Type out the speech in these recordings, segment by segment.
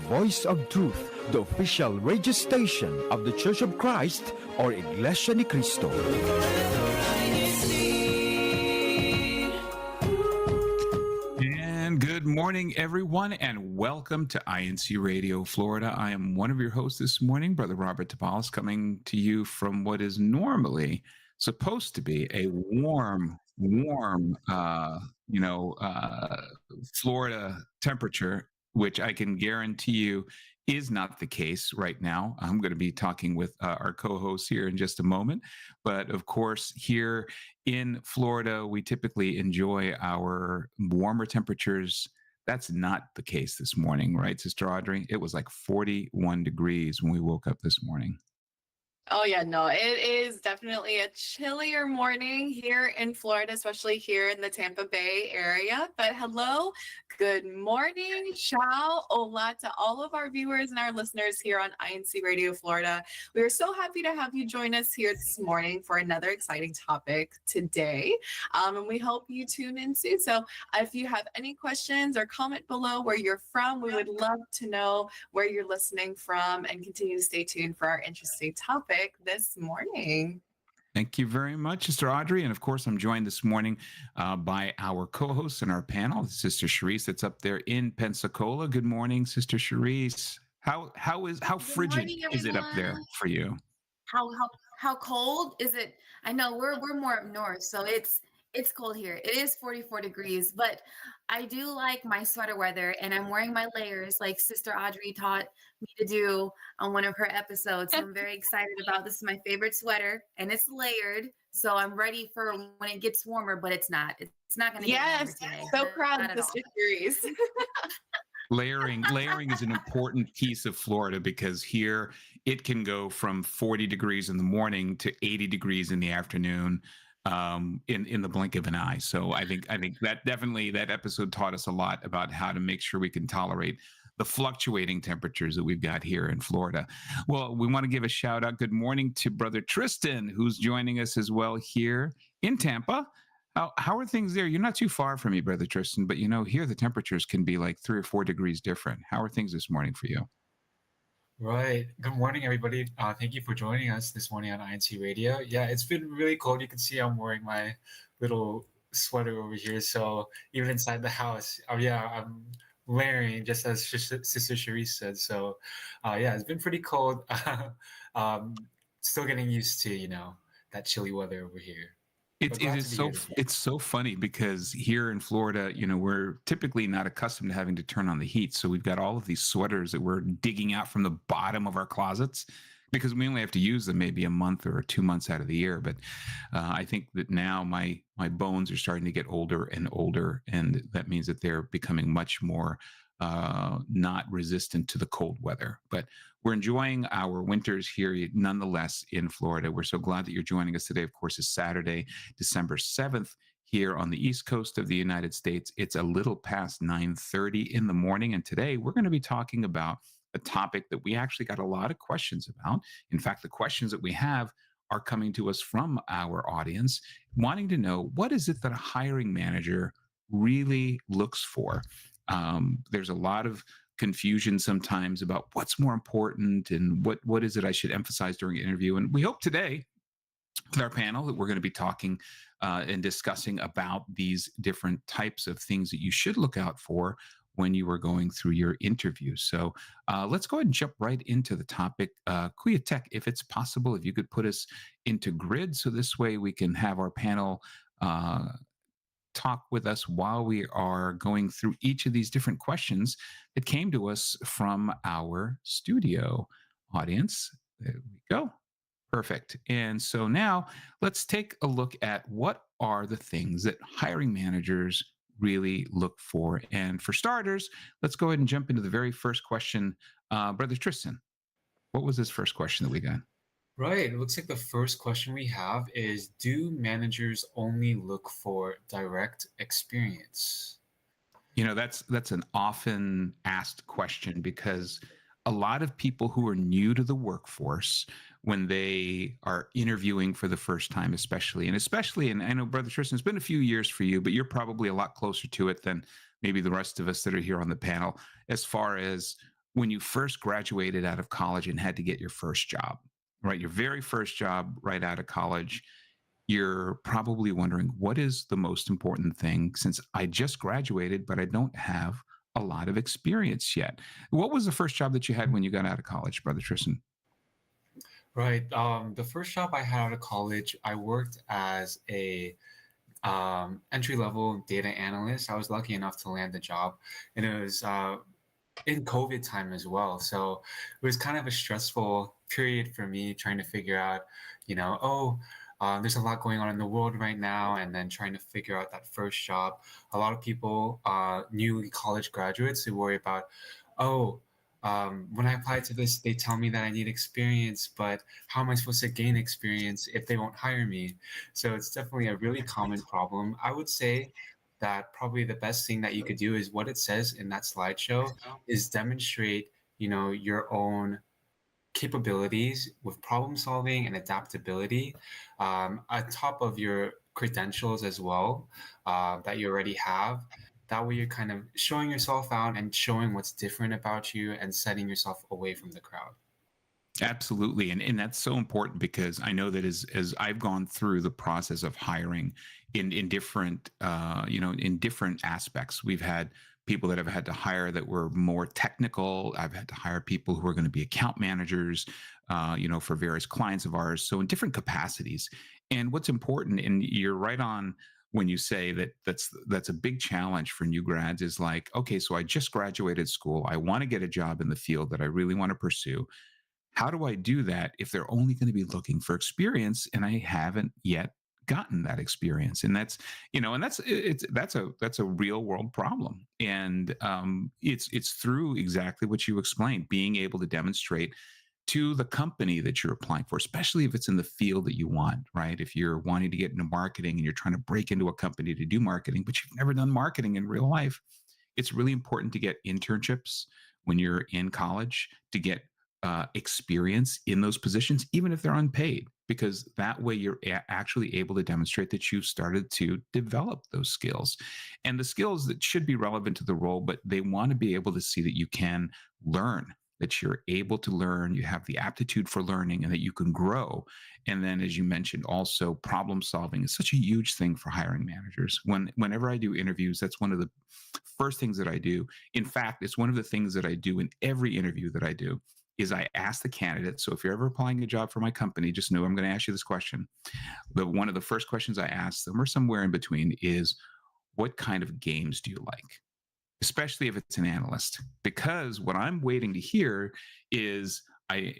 voice of truth, the official radio station of the Church of Christ, or Iglesianicristo. And good morning, everyone, and welcome to INCRadio Florida. I am one of your hosts this morning, Brother Robert Tabalis, coming to you from what is normally supposed to be a warm, Florida temperature, which I can guarantee you is not the case right now. I'm going to be talking with our co-host here in just a moment. But of course, here in Florida, we typically enjoy our warmer temperatures. That's not the case this morning, right, Sister Audrey? It was like 41 degrees when we woke up this morning. Oh, yeah, no, it is definitely a chillier morning here in Florida, especially here in the Tampa Bay area. But hello, good morning, ciao, hola to all of our viewers and our listeners here on INCRadio Florida. We are so happy to have you join us here this morning for another exciting topic today. And we hope you tune in soon. So if you have any questions or comment below where you're from, we would love to know where you're listening from, and continue to stay tuned for our interesting topic this morning. Thank you very much, Sister Audrey. And of course, I'm joined this morning by our co-host in our panel, Sister Charisse, that's up there in Pensacola. Good morning, Sister Charisse. How frigid is it up there for you? How cold is it? I know we're more up north, so it's cold here. It is 44 degrees, but I do like my sweater weather, and I'm wearing my layers like Sister Audrey taught me to do on one of her episodes. So I'm very excited about this. Is my favorite sweater, and it's layered, so I'm ready for when it gets warmer, but it's not. It's not going to get warmer today. So proud of Sister Charisse. Layering is an important piece of Florida, because here it can go from 40 degrees in the morning to 80 degrees in the afternoon. In the blink of an eye. So I think that definitely that episode taught us a lot about how to make sure we can tolerate the fluctuating temperatures that we've got here in Florida. Well, we want to give a shout out. Good morning to Brother Tristan, who's joining us as well here in Tampa. How are things there? You're not too far from me, Brother Tristan, but here the temperatures can be like 3 or 4 degrees different. How are things this morning for you? Right. Good morning, everybody. Thank you for joining us this morning on INC Radio. Yeah, it's been really cold. You can see I'm wearing my little sweater over here. So even inside the house, I'm layering, just as Sister Charisse said. So it's been pretty cold. Still getting used to, that chilly weather over here. It's so funny, because here in Florida, we're typically not accustomed to having to turn on the heat. So we've got all of these sweaters that we're digging out from the bottom of our closets, because we only have to use them maybe a month or 2 months out of the year. But I think that now my bones are starting to get older and older, and that means that they're becoming much more not resistant to the cold weather. But we're enjoying our winters here nonetheless in Florida. We're so glad that you're joining us today. Of course, it's Saturday, December 7th here on the East Coast of the United States. It's a little past 9:30 in the morning. And today we're going to be talking about a topic that we actually got a lot of questions about. In fact, the questions that we have are coming to us from our audience, wanting to know, what is it that a hiring manager really looks for? There's a lot of confusion sometimes about what's more important and what is it I should emphasize during an interview. And we hope today with our panel that we're going to be talking and discussing about these different types of things that you should look out for when you are going through your interview. So let's go ahead and jump right into the topic. Kuya Tech, if it's possible, if you could put us into grid, so this way we can have our panel talk with us while we are going through each of these different questions that came to us from our studio audience. There we go. Perfect. And so now let's take a look at what are the things that hiring managers really look for. And for starters, let's go ahead and jump into the very first question. Brother Tristan, what was this first question that we got? Right. It looks like the first question we have is, do managers only look for direct experience? That's an often asked question, because a lot of people who are new to the workforce, when they are interviewing for the first time, especially, and I know, Brother Tristan, it's been a few years for you, but you're probably a lot closer to it than maybe the rest of us that are here on the panel, as far as when you first graduated out of college and had to get your first job, right? Your very first job right out of college, you're probably wondering, what is the most important thing since I just graduated, but I don't have a lot of experience yet? What was the first job that you had when you got out of college, Brother Tristan? Right. The first job I had out of college, I worked as a entry-level data analyst. I was lucky enough to land the job, and it was in COVID time as well. So it was kind of a stressful period for me trying to figure out, there's a lot going on in the world right now, and then trying to figure out that first job. A lot of people, newly college graduates, who worry about, when I apply to this, they tell me that I need experience, but how am I supposed to gain experience if they won't hire me? So it's definitely a really common problem. I would say that probably the best thing that you could do is what it says in that slideshow is demonstrate, your own capabilities with problem solving and adaptability on top of your credentials as well that you already have. That way you're kind of showing yourself out and showing what's different about you and setting yourself away from the crowd. Absolutely. And that's so important, because I know that as I've gone through the process of hiring in different, in different aspects, we've had people that I've had to hire that were more technical. I've had to hire people who are going to be account managers, for various clients of ours. So in different capacities. And what's important, and you're right on when you say that that's a big challenge for new grads, is like, okay, so I just graduated school. I want to get a job in the field that I really want to pursue. How do I do that if they're only going to be looking for experience and I haven't yet gotten that experience? And that's a real world problem. And it's through exactly what you explained, being able to demonstrate to the company that you're applying for, especially if it's in the field that you want, right? If you're wanting to get into marketing and you're trying to break into a company to do marketing, but you've never done marketing in real life, it's really important to get internships when you're in college, to get experience in those positions, even if they're unpaid, because that way you're actually able to demonstrate that you've started to develop those skills, and the skills that should be relevant to the role, but they want to be able to see that you can learn, that you're able to learn, you have the aptitude for learning, and that you can grow. And then, as you mentioned, also problem solving is such a huge thing for hiring managers. Whenever I do interviews, that's one of the first things that I do. In fact, it's one of the things that I do in every interview that I do, is I ask the candidate. So if you're ever applying a job for my company, just know I'm going to ask you this question. One of the first questions I ask them, or somewhere in between, is what kind of games do you like? Especially if it's an analyst, because what I'm waiting to hear is, I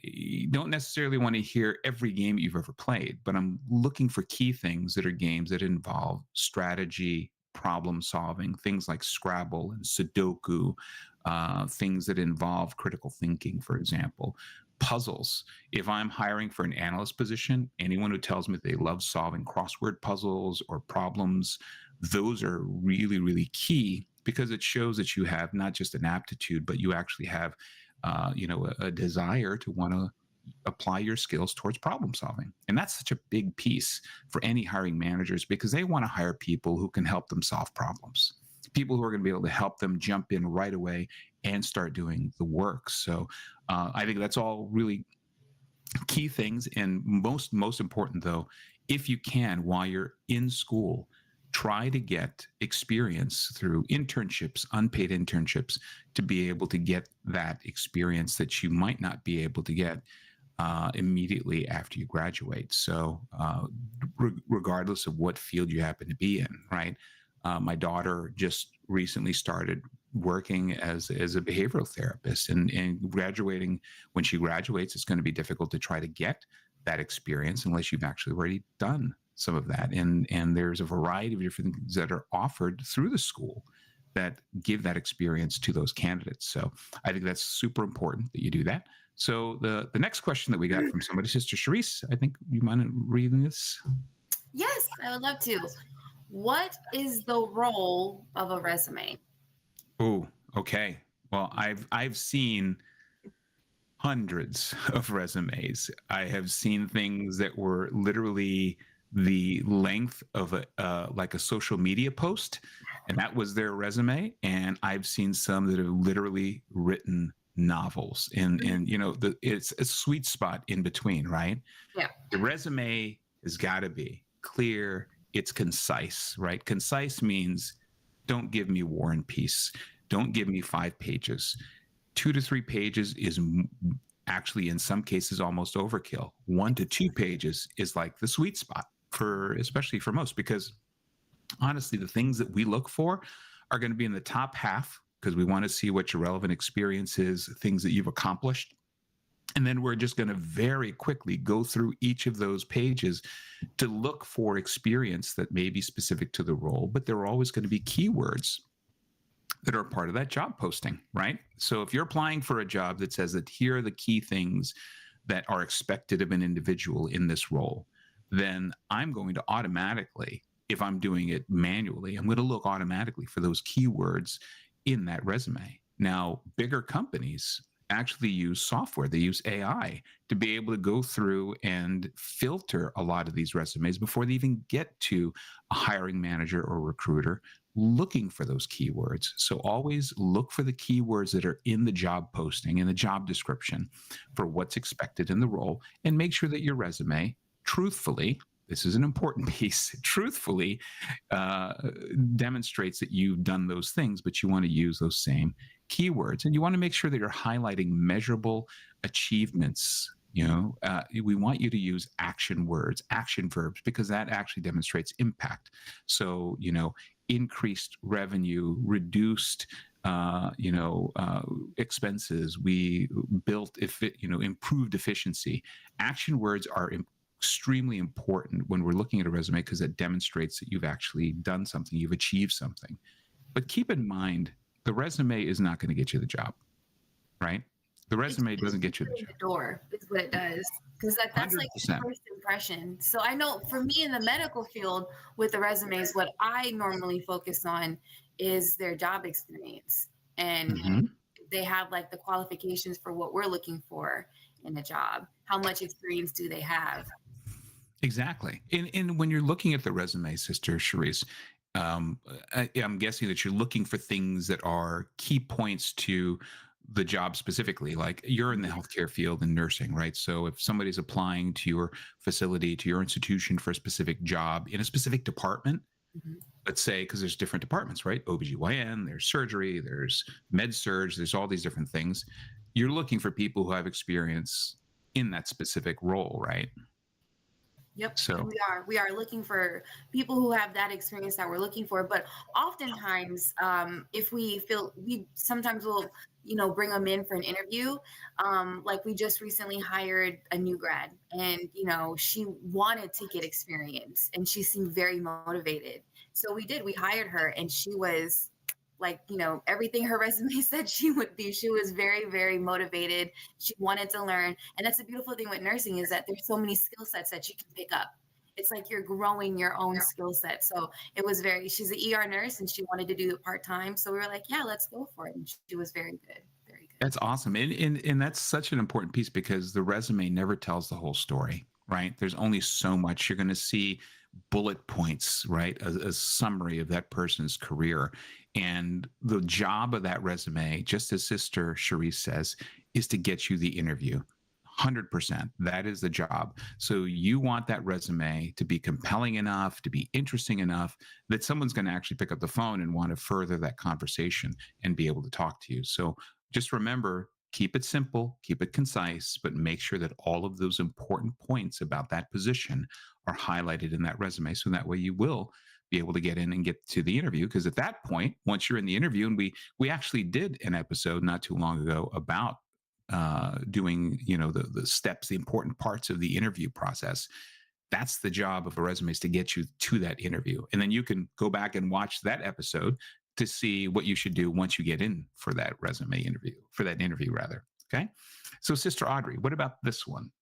don't necessarily want to hear every game you've ever played, but I'm looking for key things that are games that involve strategy, problem solving, things like Scrabble and Sudoku, things that involve critical thinking, for example, puzzles. If I'm hiring for an analyst position, anyone who tells me they love solving crossword puzzles or problems, those are really, really key, because it shows that you have not just an aptitude, but you actually have, a desire to want to apply your skills towards problem solving. And that's such a big piece for any hiring managers, because they want to hire people who can help them solve problems, people who are going to be able to help them jump in right away and start doing the work. So I think that's all really key things. And most important, though, if you can, while you're in school, try to get experience through internships, unpaid internships, to be able to get that experience that you might not be able to get immediately after you graduate. So regardless of what field you happen to be in, right? My daughter just recently started working as a behavioral therapist, and graduating. When she graduates, it's going to be difficult to try to get that experience unless you've actually already done some of that. And there's a variety of different things that are offered through the school that give that experience to those candidates. So I think that's super important that you do that. So the next question that we got from somebody, Sister Charisse, I think you mind reading this? Yes, I would love to. What is the role of a resume? Oh, okay. Well, I've seen hundreds of resumes. I have seen things that were literally the length of like a social media post, and that was their resume. And I've seen some that have literally written novels, and it's a sweet spot in between, right? Yeah. The resume has got to be clear, it's concise, right? Concise means don't give me war and peace, don't give me 5 pages. 2 to 3 pages is actually in some cases almost overkill. 1 to 2 pages is like the sweet spot, especially for most, because honestly, the things that we look for are going to be in the top half, because we want to see what your relevant experience is, things that you've accomplished. And then we're just going to very quickly go through each of those pages to look for experience that may be specific to the role, but there are always going to be keywords that are part of that job posting, right? So if you're applying for a job that says that here are the key things that are expected of an individual in this role, then I'm going to automatically, if I'm doing it manually, I'm going to look automatically for those keywords in that resume. Now, bigger companies actually use software. They use AI to be able to go through and filter a lot of these resumes before they even get to a hiring manager or recruiter looking for those keywords. So always look for the keywords that are in the job posting, in the job description, for what's expected in the role, and make sure that your resume, truthfully, this is an important piece, truthfully demonstrates that you've done those things, but you want to use those same keywords. And you want to make sure that you're highlighting measurable achievements. We want you to use action words, action verbs, because that actually demonstrates impact. So, increased revenue, reduced expenses, we built improved efficiency. Action words are extremely important when we're looking at a resume, because it demonstrates that you've actually done something, you've achieved something. But keep in mind, the resume is not going to get you the job, right? The resume doesn't get you the job. The door is what it does, because that's like your 100%. first impression. So I know for me in the medical field with the resumes, what I normally focus on is their job experience, and they have like the qualifications for what we're looking for in a job. How much experience do they have? Exactly. And when you're looking at the resume, Sister Charisse, I'm guessing that you're looking for things that are key points to the job specifically. Like you're in the healthcare field and nursing, right? So if somebody's applying to your facility, to your institution for a specific job in a specific department, let's say, because there's different departments, right? OBGYN, there's surgery, there's med surge, there's all these different things. You're looking for people who have experience in that specific role, right? Yep. So we are looking for people who have that experience that we're looking for. But oftentimes, if we feel, we sometimes will, bring them in for an interview. Like we just recently hired a new grad, and she wanted to get experience, and she seemed very motivated. So we hired her, and she was like, everything her resume said she would be. She was very, very motivated. She wanted to learn. And that's the beautiful thing with nursing, is that there's so many skill sets that you can pick up. It's like you're growing your own skill set. So she's an ER nurse, and she wanted to do it part-time. So we were like, yeah, let's go for it. And she was very good. Very good. that's awesome. And that's such an important piece, because the resume never tells the whole story, right? There's only so much. You're going to see bullet points, right? A summary of that person's career. And the job of that resume, just as Sister Charisse says, is to get you the interview. 100%. That is the job. So you want that resume to be compelling enough, to be interesting enough that someone's going to actually pick up the phone and want to further that conversation and be able to talk to you. So just remember, keep it simple, keep it concise, but make sure that all of those important points about that position are highlighted in that resume. So that way you will be able to get in and get to the interview. Because at that point, once you're in the interview, and we actually did an episode not too long ago about doing, the steps, the important parts of the interview process. That's the job of a resume, is to get you to that interview. And then you can go back and watch that episode to see what you should do once you get in for that interview rather. Okay. So Sister Audrey, what about this one?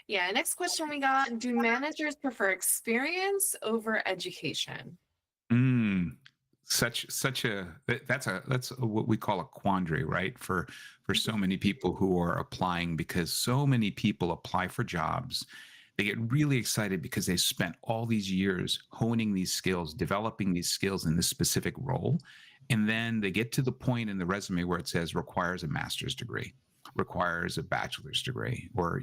Yeah, next question we got, do managers prefer experience over education? That's what we call a quandary, right? For so many people who are applying, because so many people apply for jobs. They get really excited because they spent all these years honing these skills, developing these skills in this specific role. And then they get to the point in the resume where it says requires a master's degree, requires a bachelor's degree, or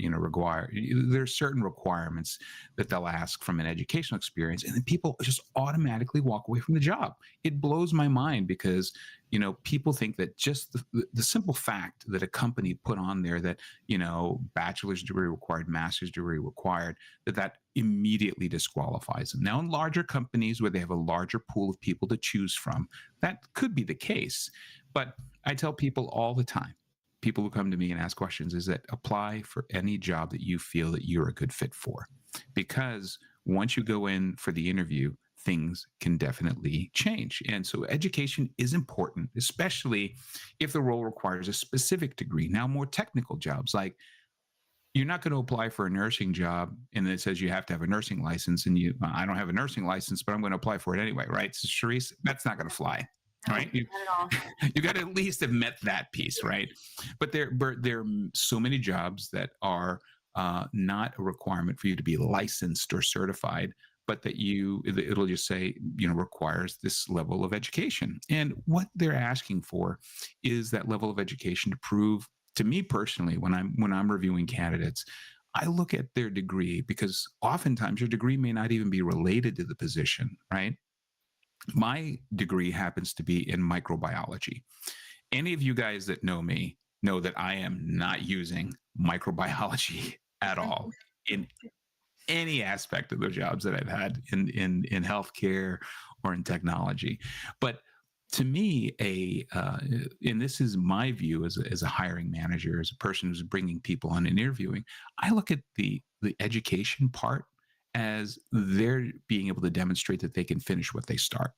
there's certain requirements that they'll ask from an educational experience, and then people just automatically walk away from the job. It blows my mind because people think that just the simple fact that a company put on there that bachelor's degree required, master's degree required, that immediately disqualifies them. Now, in larger companies where they have a larger pool of people to choose from, that could be the case. But I tell people all the time, people who come to me and ask questions, is that apply for any job that you feel that you're a good fit for. Because once you go in for the interview, things can definitely change. And so education is important, especially if the role requires a specific degree. Now, more technical jobs, like you're not going to apply for a nursing job and it says you have to have a nursing license, and I don't have a nursing license, but I'm going to apply for it anyway, right? So Charisse, that's not going to fly. Right, you got to at least have met that piece, right? But there are so many jobs that are not a requirement for you to be licensed or certified, but that it'll just say requires this level of education. And what they're asking for is that level of education to prove to me personally, when I'm reviewing candidates, I look at their degree, because oftentimes your degree may not even be related to the position, right? My degree happens to be in microbiology. Any of you guys that know me know that I am not using microbiology at all in any aspect of the jobs that I've had in healthcare or in technology. But to me, and this is my view as a hiring manager, as a person who's bringing people on and interviewing, I look at the education part as they're being able to demonstrate that they can finish what they start.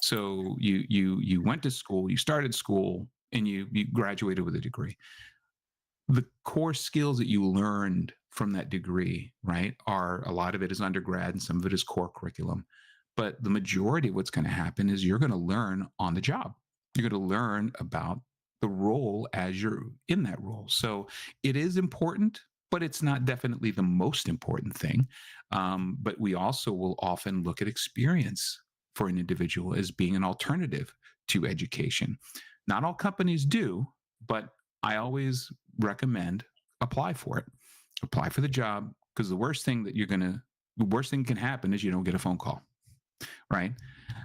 So you went to school, you started school, and you graduated with a degree. The core skills that you learned from that degree, right, a lot of it is undergrad and some of it is core curriculum. But the majority of what's going to happen is you're going to learn on the job. You're going to learn about the role as you're in that role. So it is important, but it's not definitely the most important thing. But we also will often look at experience for an individual as being an alternative to education. Not all companies do, but I always recommend apply for it. Apply for the job, because the worst thing can happen is you don't get a phone call, right?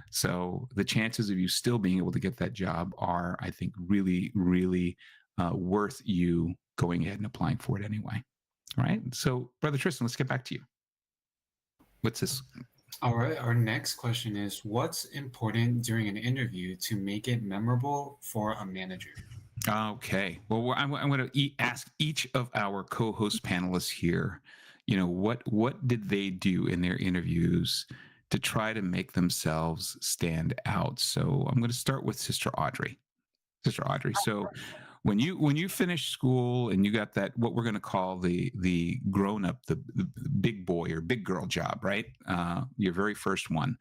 So the chances of you still being able to get that job are, I think, really, really worth you going ahead and applying for it anyway. All right. So, Brother Tristan, let's get back to you. What's this? All right. Our next question is, what's important during an interview to make it memorable for a manager? Okay. Well, I'm going to ask each of our co-host panelists here, what did they do in their interviews to try to make themselves stand out? So I'm going to start with Sister Audrey. Sister Audrey. So when you finished school and you got that, what we're going to call the grown up, the big boy or big girl job, right? Your very first one.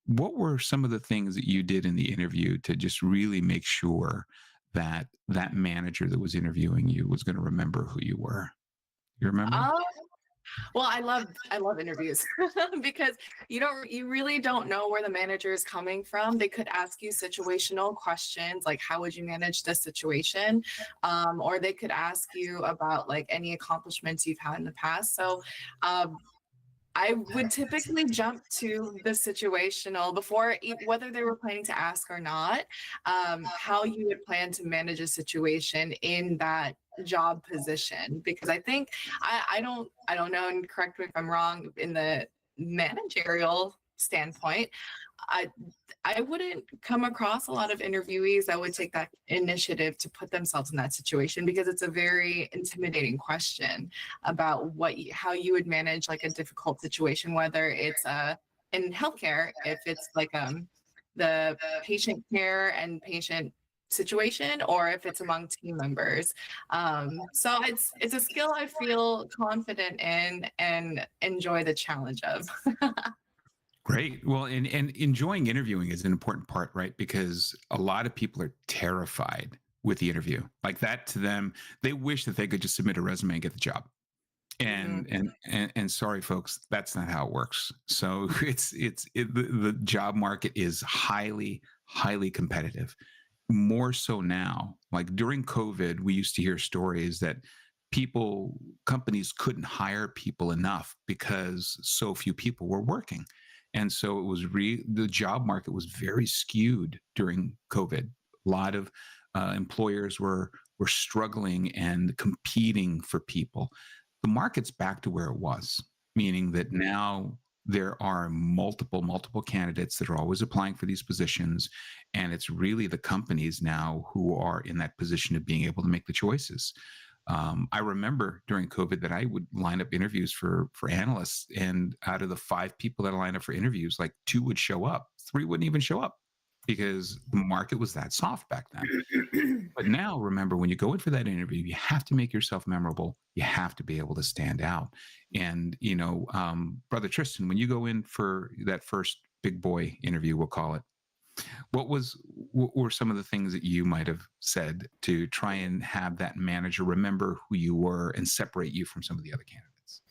What were some of the things that you did in the interview to just really make sure that that manager that was interviewing you was going to remember who you were? You remember? Well, I love interviews because you really don't know where the manager is coming from. They could ask you situational questions like, how would you manage this situation? Or they could ask you about like any accomplishments you've had in the past. So I would typically jump to the situational before, whether they were planning to ask or not, how you would plan to manage a situation in that job position. Because I think I don't know, and correct me if I'm wrong, in the managerial standpoint, I wouldn't come across a lot of interviewees that would take that initiative to put themselves in that situation, because it's a very intimidating question about how you would manage like a difficult situation, whether it's in healthcare, if it's like the patient care and patient situation, or if it's among team members. So it's a skill I feel confident in and enjoy the challenge of. Great. Well, and enjoying interviewing is an important part, right? Because a lot of people are terrified with the interview. Like that, to them, they wish that they could just submit a resume and get the job. And sorry, folks, that's not how it works. So the job market is highly highly competitive. More so now. Like during COVID, we used to hear stories that companies couldn't hire people enough because so few people were working. And so it was the job market was very skewed during COVID. A lot of employers were struggling and competing for people. The market's back to where it was, meaning that now there are multiple candidates that are always applying for these positions, and it's really the companies now who are in that position of being able to make the choices. I remember during COVID that I would line up interviews for analysts, and out of the 5 people that I lined up for interviews, like 2 would show up, 3 wouldn't even show up because the market was that soft back then. But now, remember, when you go in for that interview, you have to make yourself memorable. You have to be able to stand out. And Brother Tristan, when you go in for that first big boy interview, we'll call it, what were some of the things that you might have said to try and have that manager remember who you were and separate you from some of the other candidates?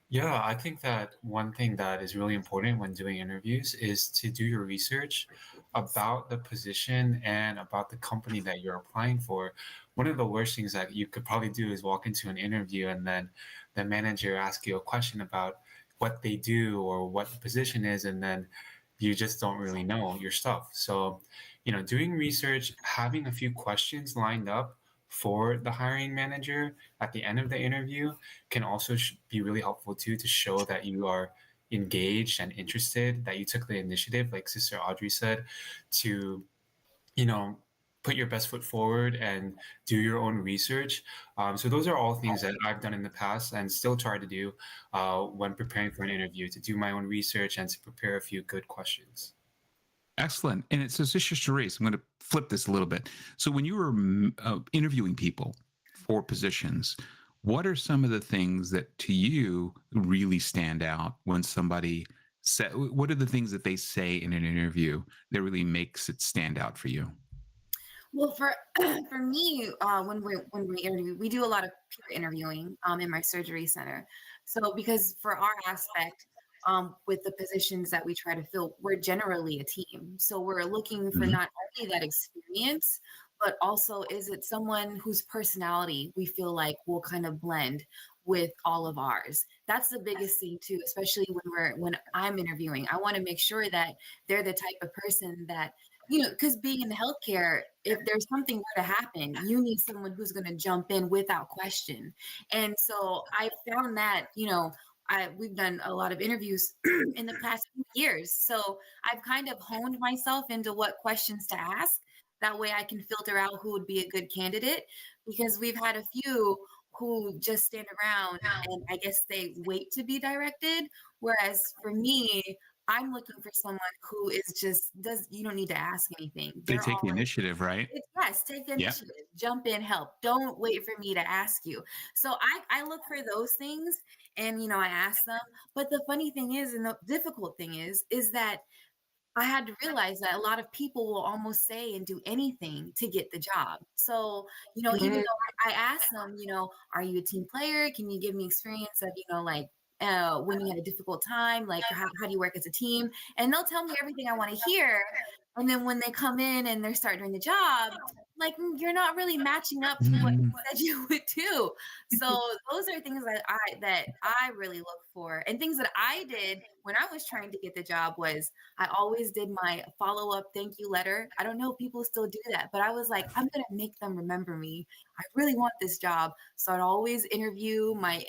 Yeah, I think that one thing that is really important when doing interviews is to do your research about the position and about the company that you're applying for. One of the worst things that you could probably do is walk into an interview and then the manager asks you a question about what they do or what the position is, and then you just don't really know your stuff. So, doing research, having a few questions lined up for the hiring manager at the end of the interview can also be really helpful too, to show that you are engaged and interested, that you took the initiative, like Sister Audrey said, to put your best foot forward and do your own research. So those are all things that I've done in the past and still try to do when preparing for an interview, to do my own research and to prepare a few good questions. Excellent. And so, Sister Therese, I'm going to flip this a little bit. So when you were interviewing people for positions, what are some of the things that to you really stand out when somebody said, what are the things that they say in an interview that really makes it stand out for you? Well, for for me, when we interview, we do a lot of peer interviewing in my surgery center. So because for our aspect, with the positions that we try to fill, we're generally a team. So we're looking for Mhm. not only that experience, but also is it someone whose personality we feel like will kind of blend with all of ours. That's the biggest thing too, especially when I'm interviewing. I want to make sure that they're the type of person that, because being in healthcare, if there's something were to happen, you need someone who's going to jump in without question. And so I found that, we've done a lot of interviews in the past few years. So I've kind of honed myself into what questions to ask. That way I can filter out who would be a good candidate, because we've had a few who just stand around and I guess they wait to be directed. Whereas for me, I'm looking for someone who is you don't need to ask anything. They They're take the already, initiative, right? yes, take the Yeah. initiative, jump in, help. Don't wait for me to ask you. So I look for those things and, I ask them. But the funny thing is, and the difficult thing is that I had to realize that a lot of people will almost say and do anything to get the job. So, even Mhm. though I asked them, are you a team player? Can you give me experience of, like, when you had a difficult time, like how do you work as a team? And they'll tell me everything I want to hear. And then when they come in and they start doing the job, like, you're not really matching up to what you Mhm. said you would do. So those are things that I really look for. And things that I did when I was trying to get the job was I always did my follow-up thank you letter. I don't know if people still do that, but I was like, I'm gonna make them remember me. I really want this job. So I'd always interview my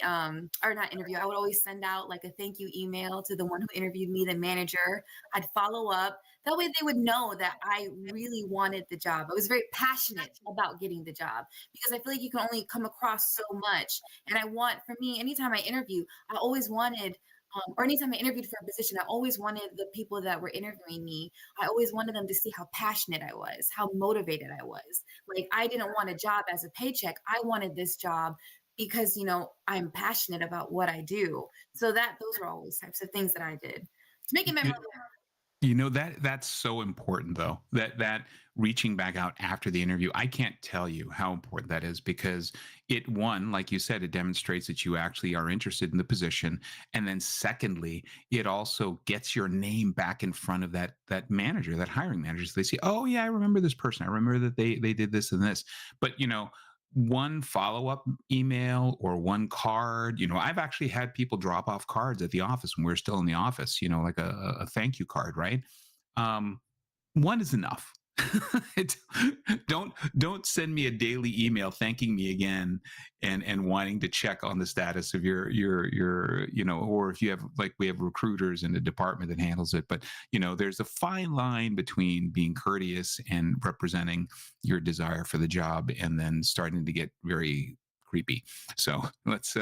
or not interview, I would always send out like a thank you email to the one who interviewed me, the manager. I'd follow up. That way they would know that I really wanted the job. I was very passionate about getting the job, because I feel like you can only come across so much. And for me, anytime I interview, I always wanted or anytime I interviewed for a position, I always wanted the people that were interviewing me, I always wanted them to see how passionate I was, how motivated I was. Like, I didn't want a job as a paycheck. I wanted this job because, I'm passionate about what I do. So those were always types of things that I did to make it memorable. You know, that's so important though. That reaching back out after the interview, I can't tell you how important that is, because it, one, like you said, it demonstrates that you actually are interested in the position, and then secondly, it also gets your name back in front of that manager, that hiring manager. So they say, oh yeah, I remember this person. I remember that they did this and this. But one follow-up email or one card, I've actually had people drop off cards at the office when we're still in the office, like a thank you card, right? um, One is enough. It, don't send me a daily email thanking me again and wanting to check on the status of your or if you have, like, we have recruiters in the department that handles it. But there's a fine line between being courteous and representing your desire for the job, and then starting to get very creepy. So let's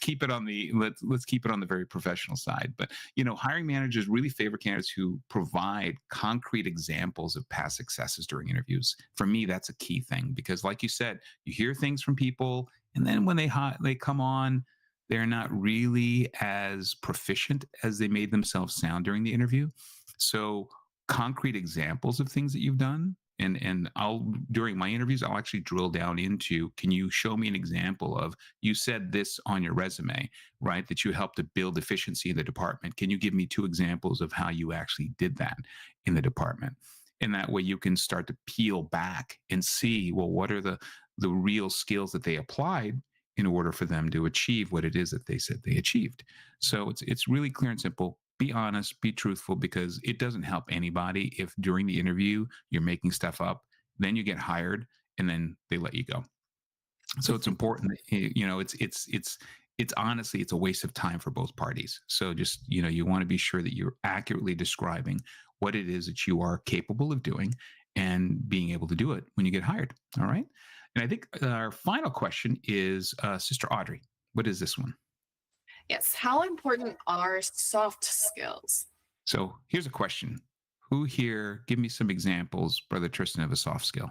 keep it on the let's keep it on the very professional side. But hiring managers really favor candidates who provide concrete examples of past successes during interviews. For me, that's a key thing, because like you said, you hear things from people, and then when they come on, they're not really as proficient as they made themselves sound during the interview. So concrete examples of things that you've done, and I'll, during my interviews, I'll actually drill down into, can you show me an example of, you said this on your resume, right, that you helped to build efficiency in the department. Can you give me 2 examples of how you actually did that in the department? And that way you can start to peel back and see, well, what are the real skills that they applied in order for them to achieve what it is that they said they achieved. So it's really clear and simple. Be honest, be truthful, because it doesn't help anybody if during the interview you're making stuff up, then you get hired, and then they let you go. So it's important that, it's honestly, it's a waste of time for both parties. So just, you want to be sure that you're accurately describing what it is that you are capable of doing, and being able to do it when you get hired. All right. And I think our final question is Sister Audrey. What is this one? Yes. How important are soft skills? So here's a question. Who here, give me some examples, Brother Tristan, of a soft skill?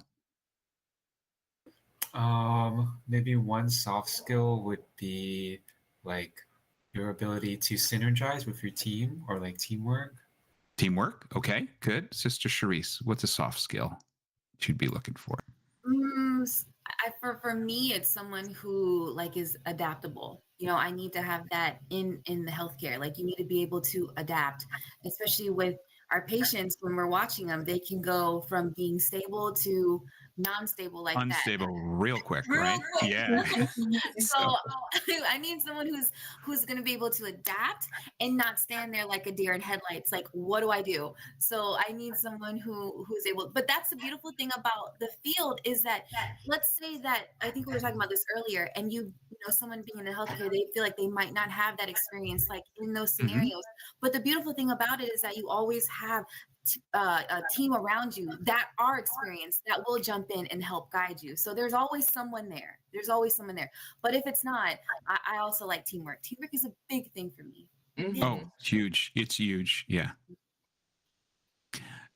Maybe one soft skill would be like your ability to synergize with your team, or like teamwork. Teamwork. Okay, good. Sister Charisse, what's a soft skill you'd be looking for? For me, it's someone who like is adaptable. I need to have that in the healthcare. Like, you need to be able to adapt, especially with our patients. When we're watching them, they can go from being stable to non-stable, like unstable, that. Real quick, Real right? quick. Yeah. So I need someone who's going to be able to adapt and not stand there like a deer in headlights. Like, what do I do? So I need someone who's able. But that's the beautiful thing about the field, is that, let's say that, I think we were talking about this earlier, and someone being in the healthcare, they feel like they might not have that experience, like in those scenarios. But the beautiful thing about it is that you always have a team around you that are experienced, that will jump in and help guide you. So there's always someone there. But if it's not, I also like teamwork. Teamwork is a big thing for me. Oh, it's huge. It's huge. Yeah.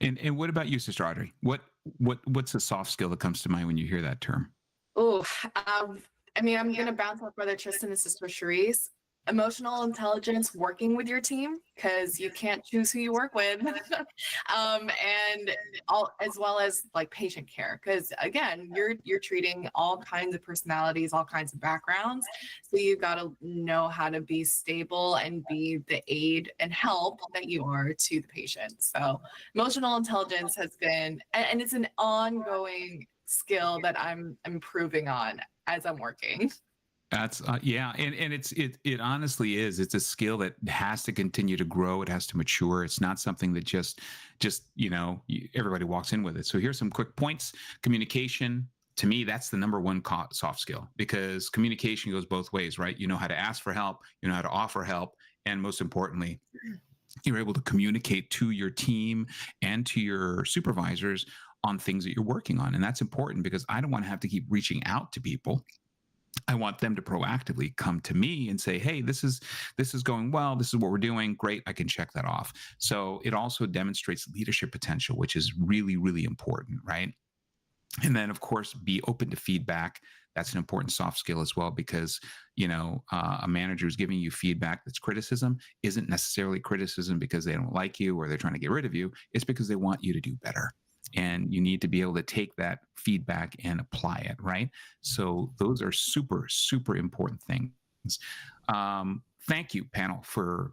And what about you, Sister Audrey? What's a soft skill that comes to mind when you hear that term? Oh, I'm going to bounce off Brother Tristan and Sister Charisse. Emotional intelligence, working with your team, because you can't choose who you work with, and all, as well as like patient care, because again, you're treating all kinds of personalities, all kinds of backgrounds, so you've got to know how to be stable and be the aid and help that you are to the patient. So emotional intelligence has been, and it's an ongoing skill that I'm improving on as I'm working. That's yeah, and it honestly is. It's a skill that has to continue to grow. It has to mature. It's not something that just everybody walks in with it. So here's some quick points. Communication, to me, that's the number one soft skill, because communication goes both ways, right? You know how to ask for help, you know how to offer help, and most importantly, you're able to communicate to your team and to your supervisors on things that you're working on. And that's important, because I don't want to have to keep reaching out to people. I want them to proactively come to me and say, hey, this is going well. This is what we're doing. Great. I can check that off. So it also demonstrates leadership potential, which is really, really important, right? And then, of course, be open to feedback. That's an important soft skill as well, because a manager who's giving you feedback that's criticism isn't necessarily criticism because they don't like you or they're trying to get rid of you. It's because they want you to do better. And you need to be able to take that feedback and apply it, right? So those are super, super important things. Thank you, panel, for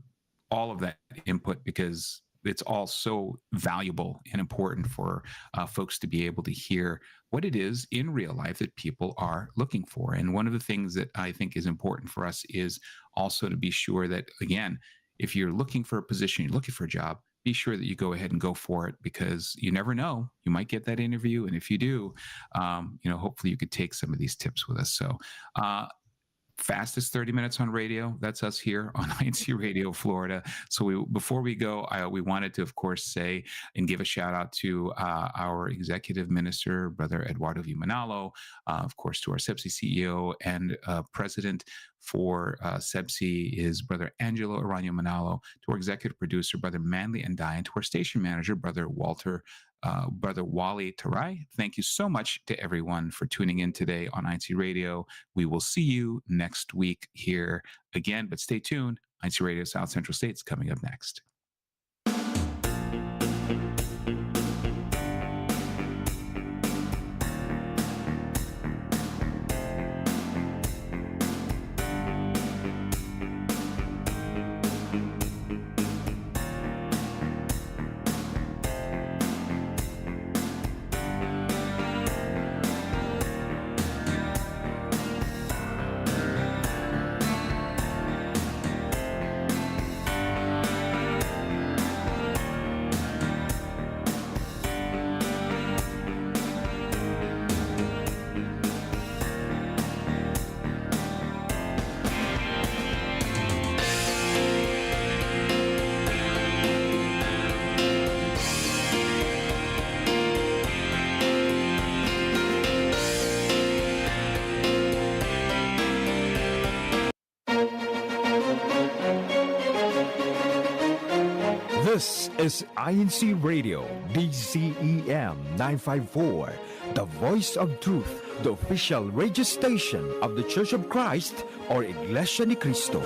all of that input, because it's all so valuable and important for folks to be able to hear what it is in real life that people are looking for. And one of the things that I think is important for us is also to be sure that, again, if you're looking for a position, you're looking for a job, be sure that you go ahead and go for it, because you never know, you might get that interview. And if you do, hopefully you could take some of these tips with us. So fastest 30 minutes on radio. That's us here on INCRadio Florida. So before we go, we wanted to, of course, say and give a shout out to our executive minister, Brother Eduardo V. Manalo, of course, to our SEBSI CEO and president for SEBSI is Brother Angelo Arano Manalo, to our executive producer, Brother Manley and Diane, to our station manager, Brother Wally Tarai. Thank you so much to everyone for tuning in today on INC Radio. We will see you next week here again, but stay tuned. INC Radio South Central State's coming up next. This is INC Radio, DCEM 954, the voice of truth, the official radio station of the Church of Christ or Iglesia ni Cristo.